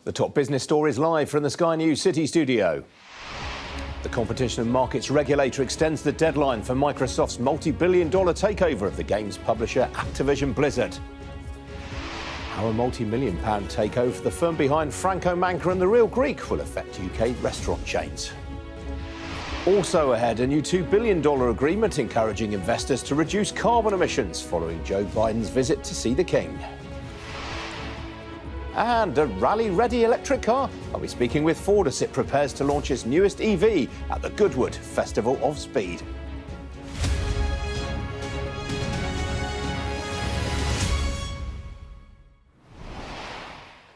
The top business stories live from the Sky News City studio. The Competition and Markets regulator extends the deadline for Microsoft's multi-billion-dollar takeover of the games publisher Activision Blizzard. How a multi-million-pound takeover for the firm behind Franco Manca and The Real Greek will affect UK restaurant chains. Also ahead, a new $2 billion agreement encouraging investors to reduce carbon emissions following Joe Biden's visit to see the King. And a rally-ready electric car. I'll be speaking with Ford as it prepares to launch its newest EV at the Goodwood Festival of Speed.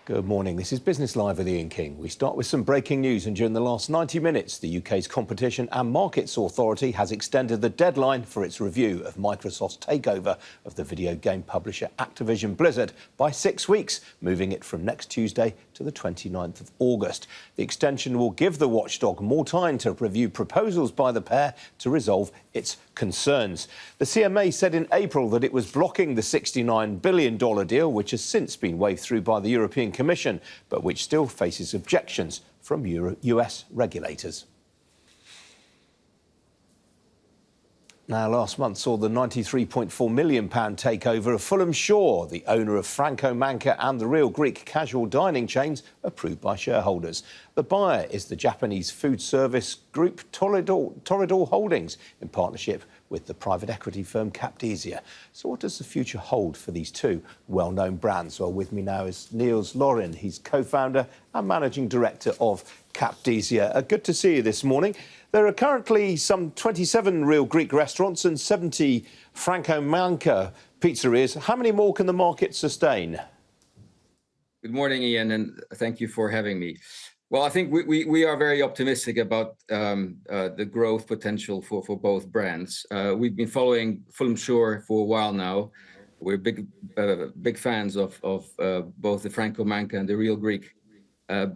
Good morning. This is Business Live with Ian King. We start with some breaking news, and during the last 90 minutes, the UK's Competition and Markets Authority has extended the deadline for its review of Microsoft's takeover of the video game publisher Activision Blizzard by 6 weeks, moving it from next Tuesday to the 29th of August. The extension will give the watchdog more time to review proposals by the pair to resolve its concerns. The CMA said in April that it was blocking the $69 billion deal, which has since been waved through by the European Commission, but which still faces objections from US regulators. Now, last month saw the £93.4 million takeover of Fulham Shore, the owner of Franco Manca and the Real Greek casual dining chains, approved by shareholders. The buyer is the Japanese food service group Torador Holdings, in partnership with the private equity firm Capdesia. So what does the future hold for these two well-known brands? Well, with me now is Niels Lorin. He's co-founder and managing director of Capdesia. Good to see you this morning. There are currently some 27 Real Greek restaurants and 70 Franco Manca pizzerias. How many more can the market sustain? Good morning, Ian, and thank you for having me. Well, I think we are very optimistic about the growth potential for both brands. We've been following Fulham Shore for a while now. We're big fans of both the Franco Manca and the Real Greek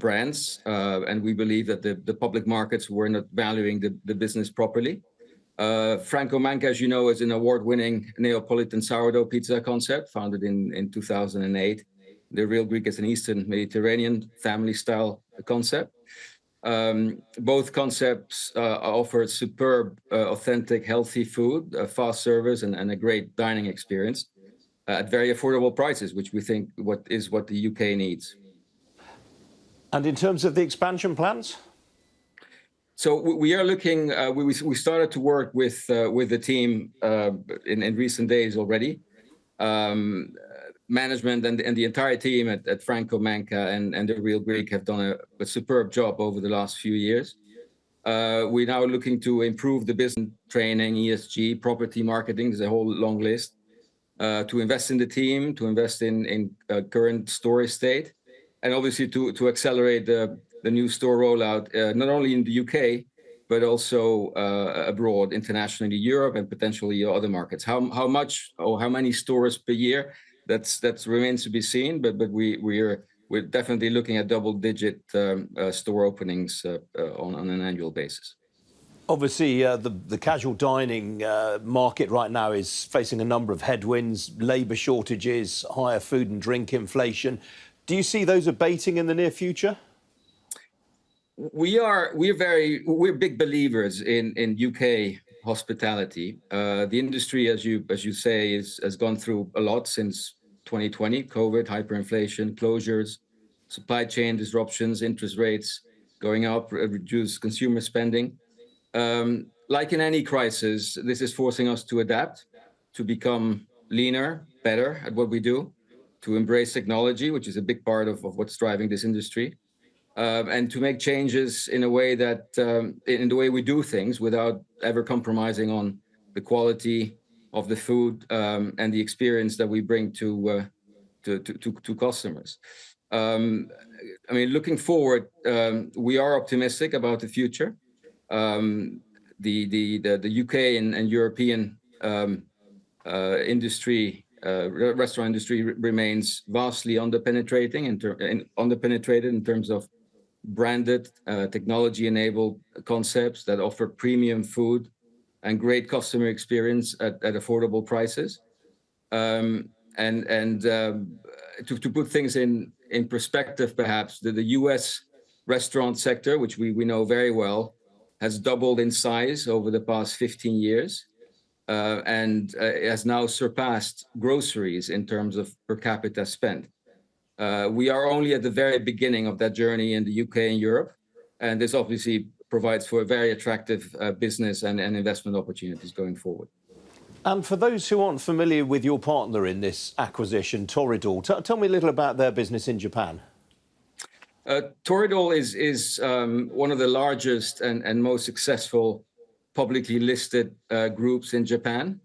brands, and we believe that the public markets were not valuing the business properly. Franco Manca, as you know, is an award-winning Neapolitan sourdough pizza concept founded in 2008. The Real Greek is an Eastern Mediterranean family-style concept. Both concepts offer superb, authentic, healthy food, fast service, and a great dining experience at very affordable prices, which we think what the UK needs. And in terms of the expansion plans? So we are looking. We started to work with the team in recent days already. Management and the entire team at Franco Manca and the Real Greek have done a superb job over the last few years. We're now looking to improve the business training, ESG, property marketing. There's a whole long list. To invest in the team, to invest in current store estate, and obviously to accelerate the new store rollout, not only in the UK, but also abroad, internationally, Europe, and potentially other markets. How much or how many stores per year? That remains to be seen, but we're definitely looking at double-digit store openings on an annual basis. Obviously, the casual dining market right now is facing a number of headwinds: labour shortages, higher food and drink inflation. Do you see those abating in the near future? We're big believers in UK hospitality. The industry, as you say, has gone through a lot since 2020: COVID, hyperinflation, closures, supply chain disruptions, interest rates going up, reduced consumer spending. Like in any crisis, this is forcing us to adapt, to become leaner, better at what we do, to embrace technology, which is a big part of what's driving this industry, and to make changes in a way that in the way we do things without ever compromising on the quality of the food and the experience that we bring to customers. I mean, looking forward, we are optimistic about the future. The UK and European industry. Restaurant industry remains vastly underpenetrated in terms of branded, technology-enabled concepts that offer premium food and great customer experience at affordable prices. To put things in in perspective, perhaps, the US restaurant sector, which we know very well, has doubled in size over the past 15 years and has now surpassed groceries in terms of per capita spend. We are only at the very beginning of that journey in the UK and Europe, and this obviously provides for a very attractive business and investment opportunities going forward. And for those who aren't familiar with your partner in this acquisition, Toradol, tell me a little about their business in Japan. Toradol is one of the largest and most successful publicly listed groups in Japan.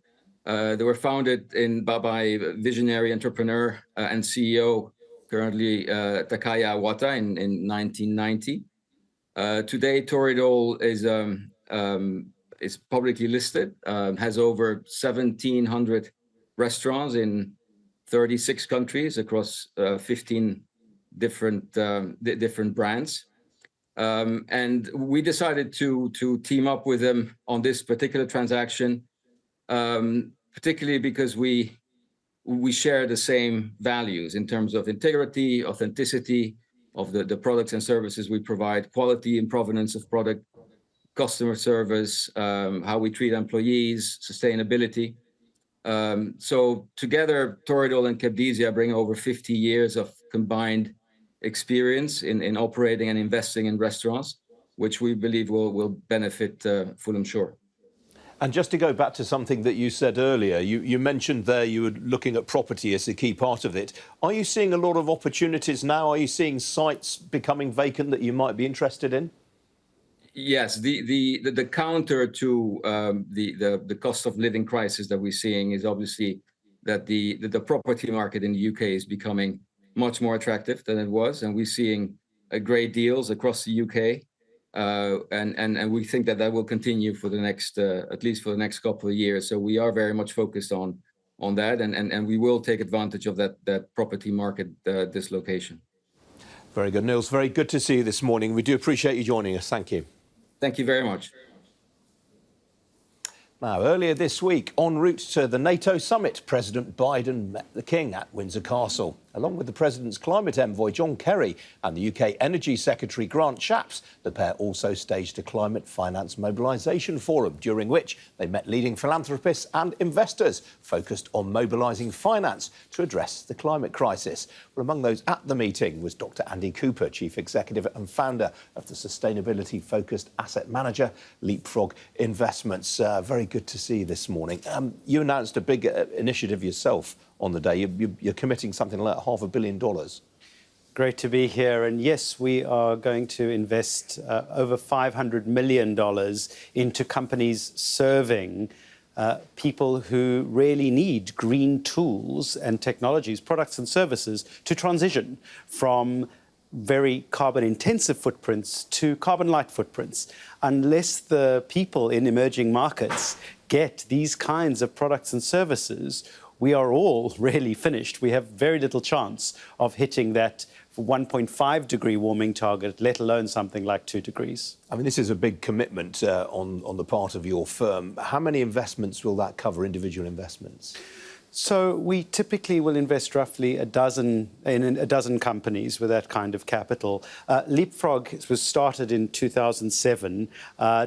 They were founded by visionary entrepreneur and CEO, currently Takaya Wata, in 1990. Today, Toradol is publicly listed, has over 1,700 restaurants in 36 countries across 15 different brands. And we decided to team up with them on this particular transaction, particularly because we share the same values in terms of integrity, authenticity of the products and services we provide, quality and provenance of product, customer service, how we treat employees, sustainability. So together, Toradol and Capdesia bring over 50 years of combined experience in operating and investing in restaurants, which we believe will benefit Fulham Shore. And just to go back to something that you said earlier, you mentioned there you were looking at property as a key part of it. Are you seeing a lot of opportunities now? Are you seeing sites becoming vacant that you might be interested in? Yes, the counter to the cost of living crisis that we're seeing is obviously that the property market in the UK is becoming much more attractive than it was, and we're seeing great deals across the UK, and we think that will continue for the next at least for the next couple of years. So we are very much focused on that, and we will take advantage of that property market dislocation. Very good, Niels. Very good to see you this morning. We do appreciate you joining us. Thank you. Thank you very much. Now, earlier this week, en route to the NATO summit, President Biden met the King at Windsor Castle. Along with the President's climate envoy, John Kerry, and the UK Energy Secretary, Grant Shapps, the pair also staged a climate finance mobilisation forum, during which they met leading philanthropists and investors focused on mobilising finance to address the climate crisis. Well, among those at the meeting was Dr. Andy Cooper, Chief Executive and founder of the sustainability-focused asset manager, Leapfrog Investments. Very good to see you this morning. You announced a big initiative yourself on the day. You're committing something like $500 million. Great to be here. And yes, we are going to invest over $500 million into companies serving people who really need green tools and technologies, products and services to transition from very carbon-intensive footprints to carbon-light footprints. Unless the people in emerging markets get these kinds of products and services, we are all really finished. We have very little chance of hitting that 1.5 degree warming target, let alone something like 2 degrees. I mean, this is a big commitment on the part of your firm. How many investments will that cover, individual investments? So we typically will invest roughly a dozen companies with that kind of capital. Leapfrog was started in 2007.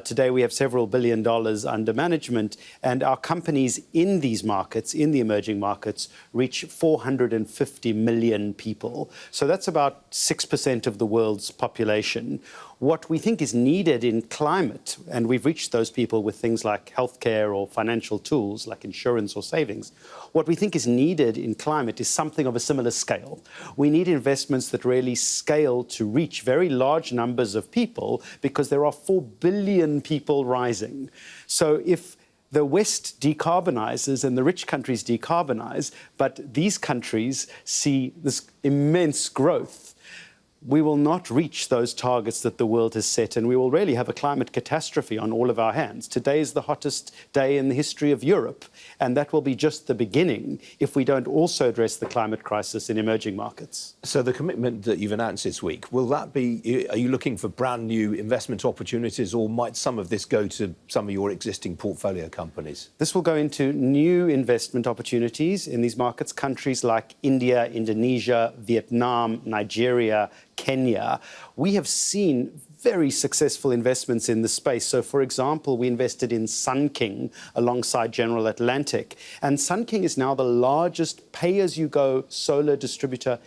Today we have several $1 billion under management, and our companies in these markets, in the emerging markets, reach 450 million people. So that's about 6% of the world's population. What we think is needed in climate, and we've reached those people with things like healthcare or financial tools like insurance or savings, what we think is needed in climate is something of a similar scale. We need investments that really scale to reach very large numbers of people, because there are 4 billion people rising. So if the West decarbonizes and the rich countries decarbonize, but these countries see this immense growth, we will not reach those targets that the world has set, and we will really have a climate catastrophe on all of our hands. Today is the hottest day in the history of Europe, and that will be just the beginning if we don't also address the climate crisis in emerging markets. So the commitment that you've announced this week, will that be, are you looking for brand new investment opportunities, or might some of this go to some of your existing portfolio companies? This will go into new investment opportunities in these markets, countries like India, Indonesia, Vietnam, Nigeria, Kenya. We have seen very successful investments in the space. So, for example, we invested in Sun King alongside General Atlantic. And Sun King is now the largest pay-as-you-go solar distributor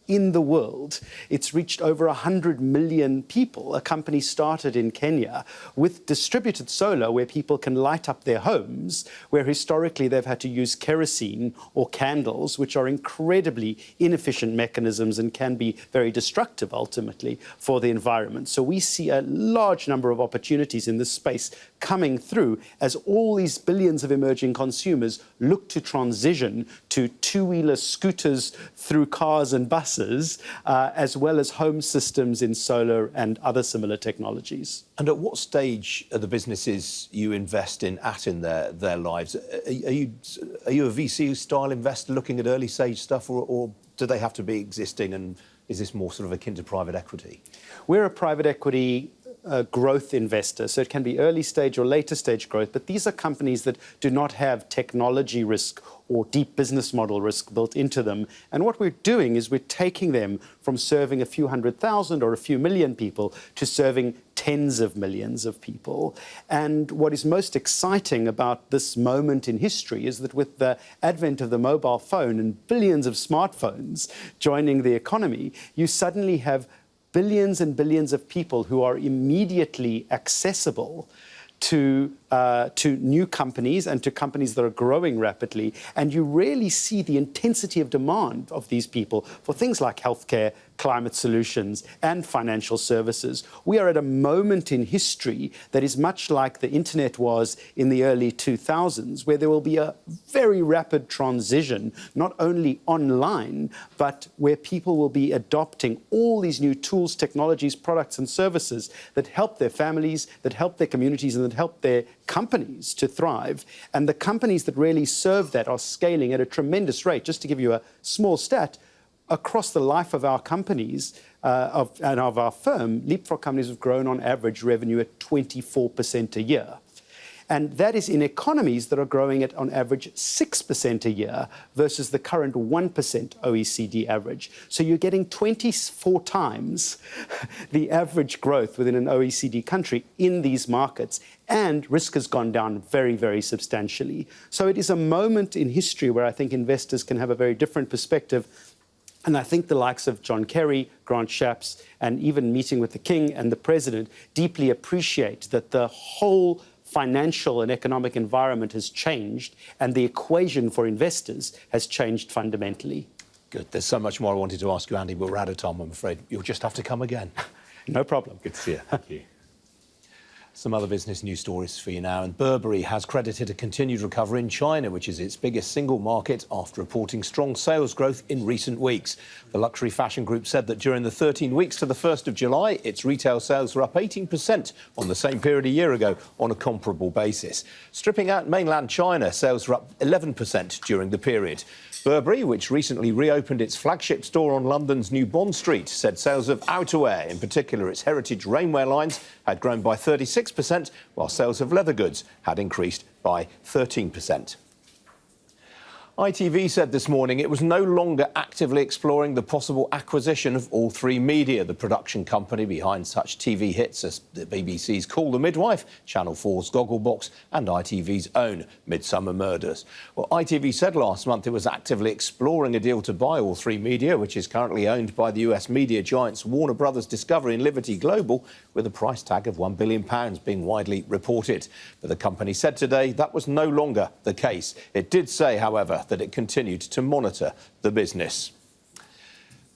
in the world. It's reached over 100 million people. A company started in Kenya with distributed solar where people can light up their homes, where historically they've had to use kerosene or candles, which are incredibly inefficient mechanisms and can be very destructive ultimately for the environment. So we see a large number of opportunities in this space coming through as all these billions of emerging consumers look to transition to two-wheeler scooters through cars and buses, as well as home systems in solar and other similar technologies. And at what stage are the businesses you invest in their lives? Are you a VC-style investor looking at early-stage stuff, or do they have to be existing, and is this more sort of akin to private equity? We're a private equity growth investor, so it can be early stage or later stage growth, but these are companies that do not have technology risk or deep business model risk built into them. And what we're doing is we're taking them from serving a few 100,000 or a few million people to serving tens of millions of people. And what is most exciting about this moment in history is that with the advent of the mobile phone and billions of smartphones joining the economy, you suddenly have billions and billions of people who are immediately accessible to new companies and to companies that are growing rapidly. And you really see the intensity of demand of these people for things like healthcare, climate solutions, and financial services. We are at a moment in history that is much like the internet was in the early 2000s, where there will be a very rapid transition, not only online, but where people will be adopting all these new tools, technologies, products, and services that help their families, that help their communities, and that help their companies to thrive. And the companies that really serve that are scaling at a tremendous rate. Just to give you a small stat, across the life of our companies and of our firm, Leapfrog companies have grown on average revenue at 24% a year. And that is in economies that are growing at, on average, 6% a year versus the current 1% OECD average. So you're getting 24 times the average growth within an OECD country in these markets. And risk has gone down very, very substantially. So it is a moment in history where I think investors can have a very different perspective. And I think the likes of John Kerry, Grant Shapps, and even meeting with the King and the President deeply appreciate that the whole financial and economic environment has changed, and the equation for investors has changed fundamentally. Good. There's so much more I wanted to ask you, Andy, but we're out of time, I'm afraid. You'll just have to come again. No problem. Good to see you. Thank you. Some other business news stories for you now. And Burberry has credited a continued recovery in China, which is its biggest single market, after reporting strong sales growth in recent weeks. The luxury fashion group said that during the 13 weeks to the 1st of July, its retail sales were up 18% on the same period a year ago on a comparable basis. Stripping out mainland China, sales were up 11% during the period. Burberry, which recently reopened its flagship store on London's New Bond Street, said sales of outerwear, in particular its heritage rainwear lines, had grown by 36%, while sales of leather goods had increased by 13%. ITV said this morning it was no longer actively exploring the possible acquisition of All3Media, the production company behind such TV hits as the BBC's Call the Midwife, Channel 4's Gogglebox and ITV's own Midsummer Murders. Well, ITV said last month it was actively exploring a deal to buy All3Media, which is currently owned by the US media giants Warner Brothers Discovery and Liberty Global, with a price tag of £1 billion being widely reported. But the company said today that was no longer the case. It did say, however, that it continued to monitor the business.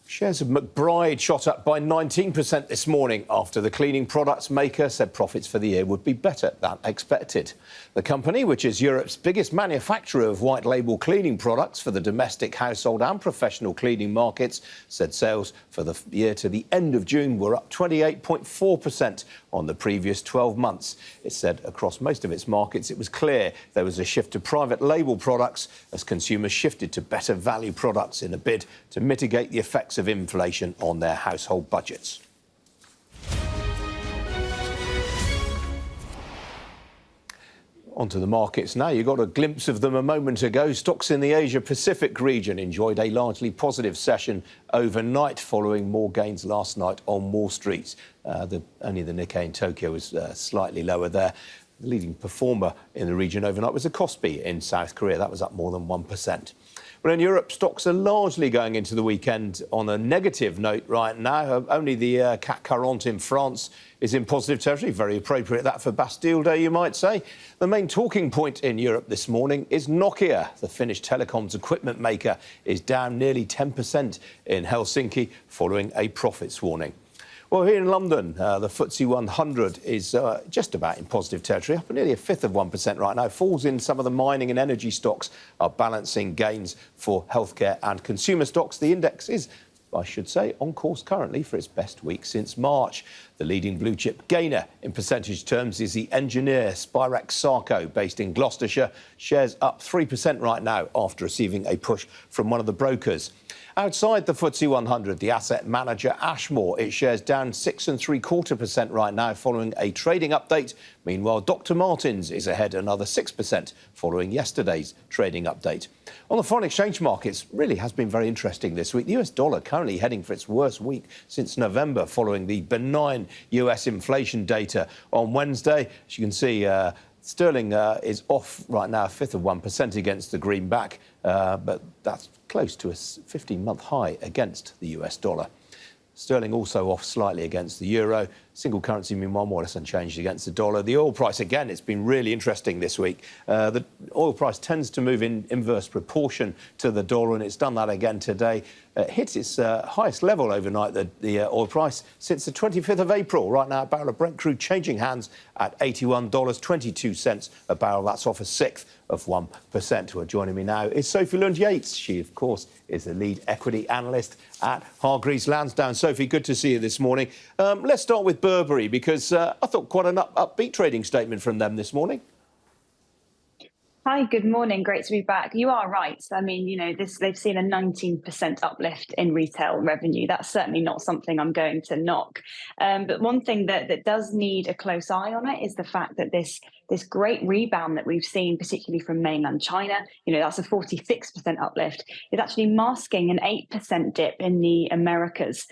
Shares of McBride shot up by 19% this morning after the cleaning products maker said profits for the year would be better than expected. The company, which is Europe's biggest manufacturer of white label cleaning products for the domestic, household and professional cleaning markets, said sales for the year to the end of June were up 28.4% on the previous 12 months. It said across most of its markets it was clear there was a shift to private label products as consumers shifted to better value products in a bid to mitigate the effects of inflation on their household budgets. Onto the markets now. You got a glimpse of them a moment ago. Stocks in the Asia-Pacific region enjoyed a largely positive session overnight following more gains last night on Wall Street. Only the Nikkei in Tokyo was slightly lower there. The leading performer in the region overnight was the Kospi in South Korea. That was up more than 1%. Well, in Europe, stocks are largely going into the weekend on a negative note right now. Only the CAC 40 in France is in positive territory. Very appropriate that for Bastille Day, you might say. The main talking point in Europe this morning is Nokia. The Finnish telecoms equipment maker is down nearly 10% in Helsinki following a profits warning. Well, here in London, the FTSE 100 is just about in positive territory, up nearly a fifth of 1% right now. Falls in some of the mining and energy stocks are balancing gains for healthcare and consumer stocks. The index is, I should say, on course currently for its best week since March. The leading blue chip gainer in percentage terms is the engineer Spirax Sarco, based in Gloucestershire. Shares up 3% right now after receiving a push from one of the brokers. Outside the FTSE 100, the asset manager Ashmore, its shares down 6.75% right now following a trading update. Meanwhile, Dr. Martens is ahead another 6% following yesterday's trading update. On the foreign exchange markets, really has been very interesting this week. The US dollar currently heading for its worst week since November following the benign US inflation data on Wednesday. As you can see, sterling is off right now, a fifth of 1% against the greenback, but that's close to a 15-month high against the US dollar. Sterling also off slightly against the euro. Single currency, meanwhile, more or less unchanged against the dollar. The oil price, again, it's been really interesting this week. The oil price tends to move in inverse proportion to the dollar, and it's done that again today. It hits its highest level overnight, the oil price, since the 25th of April. Right now, a barrel of Brent crude changing hands at $81.22 a barrel. That's off a sixth of 1%. Who are joining me now is Sophie Lund-Yates. She, of course, is the lead equity analyst at Hargreaves Lansdown. Sophie, good to see you this morning. Let's start with Burberry, because I thought quite an upbeat trading statement from them this morning. Hi, good morning. Great to be back. You are right. I mean, you know, they've seen a 19% uplift in retail revenue. That's certainly not something I'm going to knock. But one thing that does need a close eye on it is the fact that this great rebound that we've seen, particularly from mainland China, you know, that's a 46% uplift, is actually masking an 8% dip in the Americas.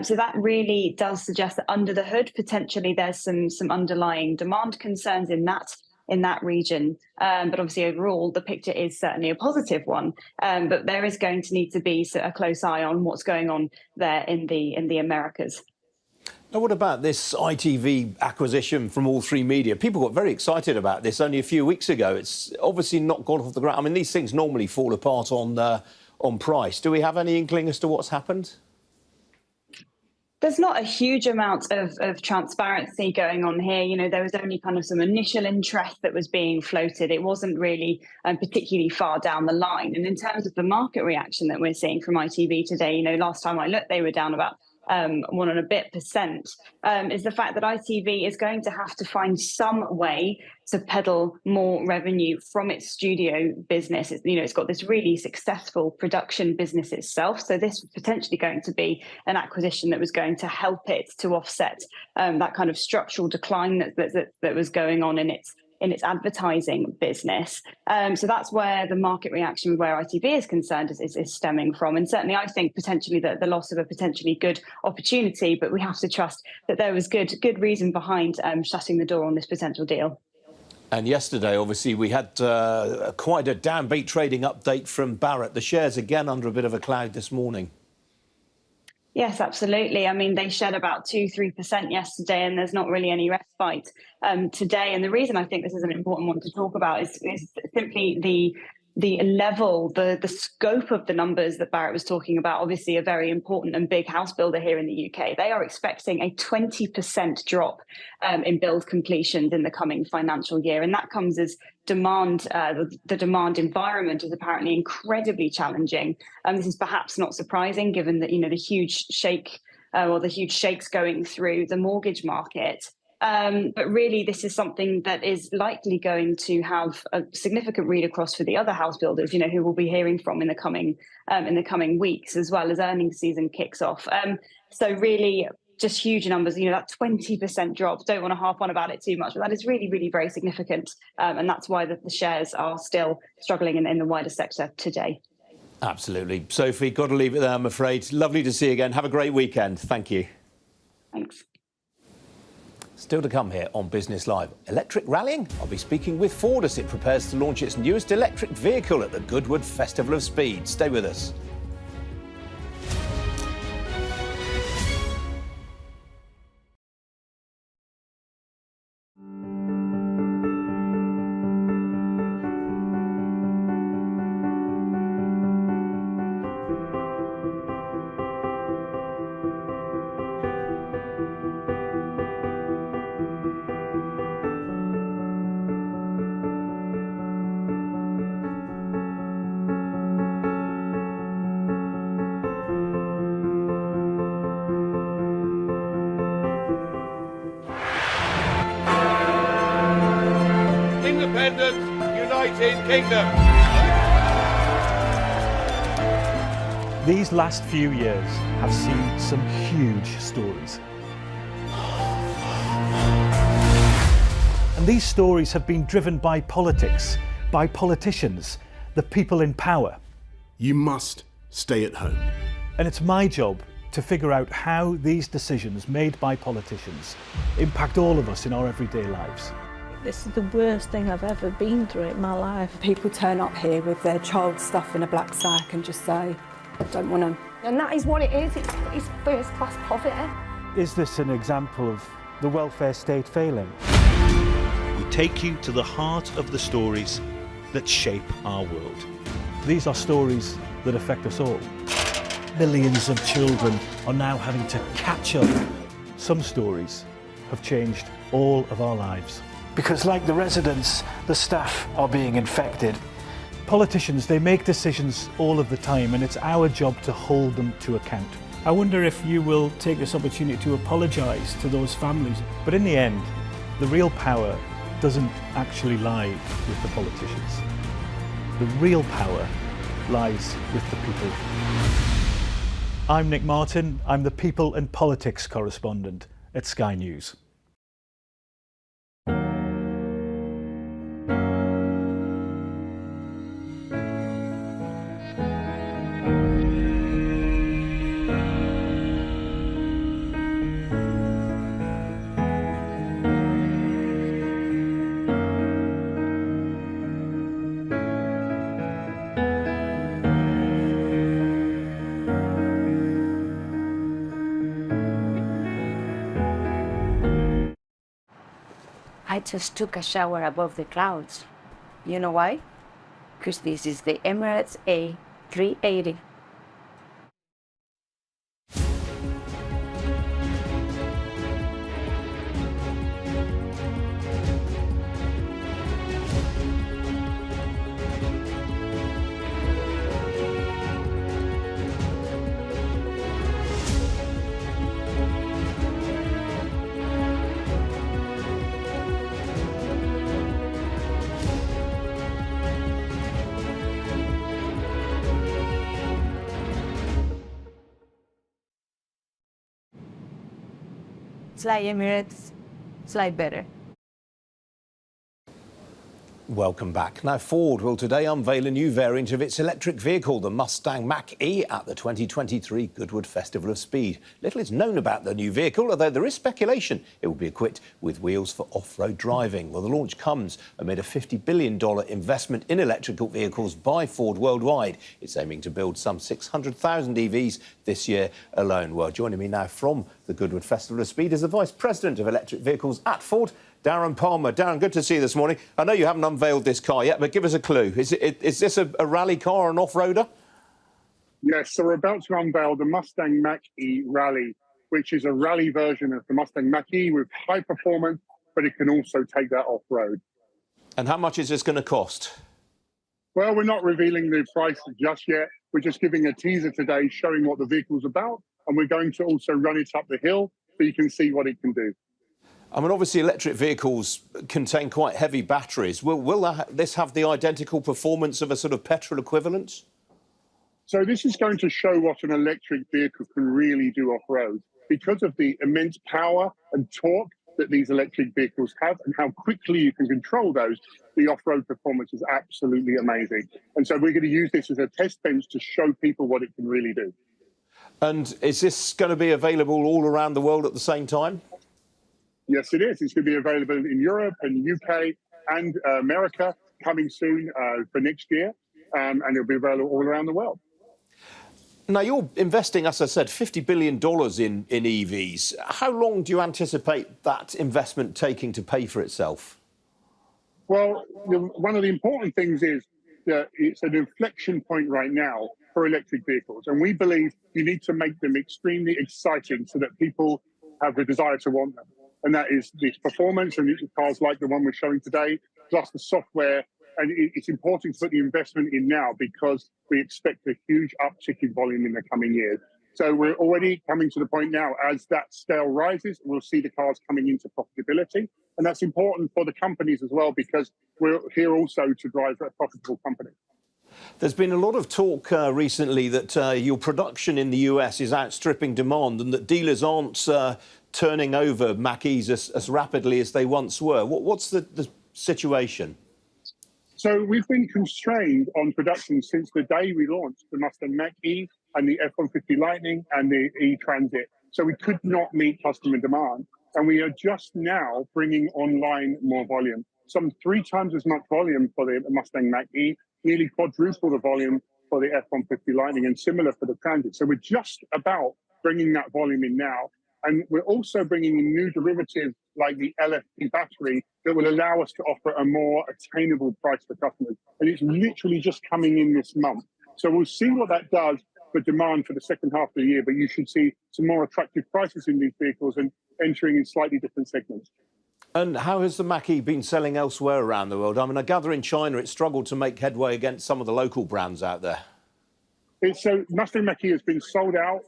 So that really does suggest that under the hood, potentially there's some underlying demand concerns in that region. But obviously overall, the picture is certainly a positive one. But there is going to need to be a close eye on what's going on there in the Americas. Now, what about this ITV acquisition from All3Media? People got very excited about this only a few weeks ago. It's obviously not gone off the ground. I mean, these things normally fall apart on price. Do we have any inkling as to what's happened? There's not a huge amount of transparency going on here. You know, there was only kind of some initial interest that was being floated. It wasn't really particularly far down the line. And in terms of the market reaction that we're seeing from ITV today, you know, last time I looked, they were down about 1 and a bit percent, is the fact that ITV is going to have to find some way to peddle more revenue from its studio business. It's got this really successful production business itself. So this was potentially going to be an acquisition that was going to help it to offset that kind of structural decline that was going on in its advertising business. So that's where the market reaction where ITV is concerned is stemming from. And certainly I think potentially the loss of a potentially good opportunity, but we have to trust that there was good reason behind shutting the door on this potential deal. And yesterday, obviously, we had quite a downbeat trading update from Barratt. The shares again under a bit of a cloud this morning. Yes, absolutely. I mean, they shed about 2-3% yesterday, and there's not really any respite today. And the reason I think this is an important one to talk about is simply the level, the scope of the numbers that Barrett was talking about, obviously a very important and big house builder here in the UK, they are expecting a 20% drop in build completions in the coming financial year. And that comes as demand, the demand environment is apparently incredibly challenging. This is perhaps not surprising given that, the huge shakes going through the mortgage market. But really, this is something that is likely going to have a significant read across for the other house builders, who we'll be hearing from in the coming weeks, as well as earnings season kicks off. So really, just huge numbers. That 20% drop. Don't want to harp on about it too much, but that is really, really very significant, and that's why the shares are still struggling in the wider sector today. Absolutely, Sophie. Got to leave it there, I'm afraid. Lovely to see you again. Have a great weekend. Thank you. Thanks. Still to come here on Business Live. Electric rallying? I'll be speaking with Ford as it prepares to launch its newest electric vehicle at the Goodwood Festival of Speed. Stay with us. United Kingdom. These last few years have seen some huge stories. And these stories have been driven by politics, by politicians, the people in power. You must stay at home. And it's my job to figure out how these decisions made by politicians impact all of us in our everyday lives. This is the worst thing I've ever been through in my life. People turn up here with their child stuff in a black sack and just say, I don't want to. And that is what it is. It's first-class poverty. Is this an example of the welfare state failing? We take you to the heart of the stories that shape our world. These are stories that affect us all. Millions of children are now having to catch up. Some stories have changed all of our lives. Because like the residents, the staff are being infected. Politicians, they make decisions all of the time, and it's our job to hold them to account. I wonder if you will take this opportunity to apologise to those families. But in the end, the real power doesn't actually lie with the politicians. The real power lies with the people. I'm Nick Martin. I'm the People and Politics correspondent at Sky News. I just took a shower above the clouds. You know why? Because this is the Emirates A380. It's like Emirates, it's like better. Welcome back. Now, Ford will today unveil a new variant of its electric vehicle, the Mustang Mach-E, at the 2023 Goodwood Festival of Speed. Little is known about the new vehicle, although there is speculation it will be equipped with wheels for off-road driving. Well, the launch comes amid a $50 billion investment in electrical vehicles by Ford worldwide. It's aiming to build some 600,000 EVs this year alone. Well, joining me now from the Goodwood Festival of Speed is the Vice President of Electric Vehicles at Ford, Darren Palmer. Darren, good to see you this morning. I know you haven't unveiled this car yet, but give us a clue. Is this a rally car or an off-roader? Yes, so we're about to unveil the Mustang Mach-E Rally, which is a rally version of the Mustang Mach-E with high performance, but it can also take that off-road. And how much is this going to cost? Well, we're not revealing the price just yet. We're just giving a teaser today showing what the vehicle's about, and we're going to also run it up the hill so you can see what it can do. I mean, obviously, electric vehicles contain quite heavy batteries. Will this have the identical performance of a sort of petrol equivalent? So this is going to show what an electric vehicle can really do off-road. Because of the immense power and torque that these electric vehicles have and how quickly you can control those, the off-road performance is absolutely amazing. And so we're going to use this as a test bench to show people what it can really do. And is this going to be available all around the world at the same time? Yes, it is. It's going to be available in Europe and UK and America coming soon for next year. And it'll be available all around the world. Now, you're investing, as I said, $50 billion in EVs. How long do you anticipate that investment taking to pay for itself? Well, one of the important things is that it's an inflection point right now for electric vehicles. And we believe you need to make them extremely exciting so that people have the desire to want them. And that is this performance and cars like the one we're showing today, plus the software. And it's important to put the investment in now because we expect a huge uptick in volume in the coming years. So we're already coming to the point now, as that scale rises, we'll see the cars coming into profitability. And that's important for the companies as well, because we're here also to drive a profitable company. There's been a lot of talk recently that your production in the US is outstripping demand and that dealers aren't turning over Mach-E's as rapidly as they once were. What's the situation? So we've been constrained on production since the day we launched the Mustang Mach-E and the F-150 Lightning and the E-Transit. So we could not meet customer demand. And we are just now bringing online more volume. Some 3 times as much volume for the Mustang Mach-E, nearly quadruple the volume for the F-150 Lightning, and similar for the Transit. So we're just about bringing that volume in now. And we're also bringing in new derivatives like the LFP battery that will allow us to offer a more attainable price for customers. And it's literally just coming in this month. So we'll see what that does for demand for the second half of the year, but you should see some more attractive prices in these vehicles and entering in slightly different segments. And how has the Mach-E been selling elsewhere around the world? I mean, I gather in China it struggled to make headway against some of the local brands out there. So Mustang Mach-E has been sold out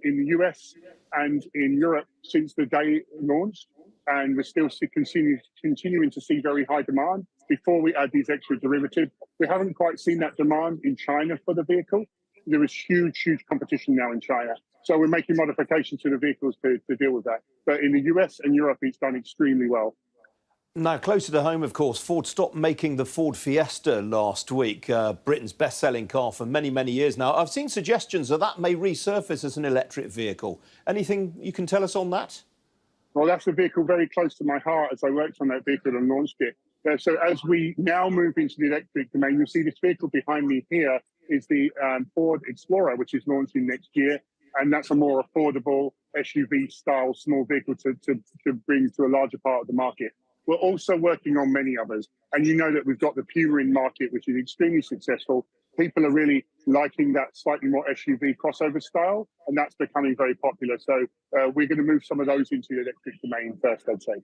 in the US and in Europe since the day it launched. And we're still continuing to see very high demand before we add these extra derivatives. We haven't quite seen that demand in China for the vehicle. There is huge competition now in China. So we're making modifications to the vehicles to deal with that. But in the US and Europe, it's done extremely well. Now, closer to home, of course, Ford stopped making the Ford Fiesta last week, Britain's best-selling car for many, many years now. I've seen suggestions that may resurface as an electric vehicle. Anything you can tell us on that? Well, that's a vehicle very close to my heart as I worked on that vehicle and launched it. So as we now move into the electric domain, you'll see this vehicle behind me here is the Ford Explorer, which is launching next year. And that's a more affordable SUV-style small vehicle to bring to a larger part of the market. We're also working on many others. And you know that we've got the Puma in market, which is extremely successful. People are really liking that slightly more SUV crossover style, and that's becoming very popular. So we're going to move some of those into the electric domain first, I'd say.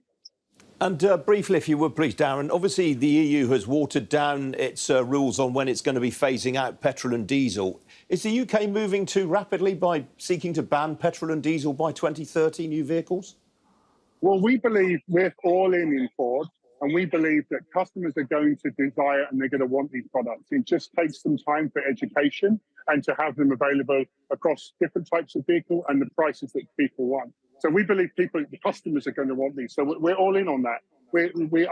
And briefly, if you would, please, Darren, obviously the EU has watered down its rules on when it's going to be phasing out petrol and diesel. Is the UK moving too rapidly by seeking to ban petrol and diesel by 2030, new vehicles? Well, we believe we're all in Ford, and we believe that customers are going to desire and they're going to want these products. It just takes some time for education and to have them available across different types of vehicle and the prices that people want. So we believe the customers are going to want these. So we're all in on that. We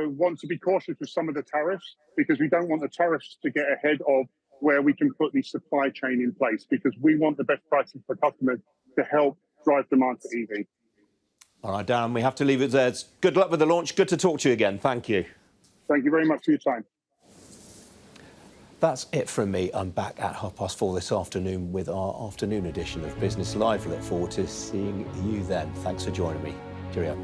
want to be cautious with some of the tariffs because we don't want the tariffs to get ahead of where we can put the supply chain in place, because we want the best prices for customers to help drive demand for EV. All right, Darren, we have to leave it there. Good luck with the launch. Good to talk to you again. Thank you. Thank you very much for your time. That's it from me. I'm back at 4:30 this afternoon with our afternoon edition of Business Live. Look forward to seeing you then. Thanks for joining me. Cheerio.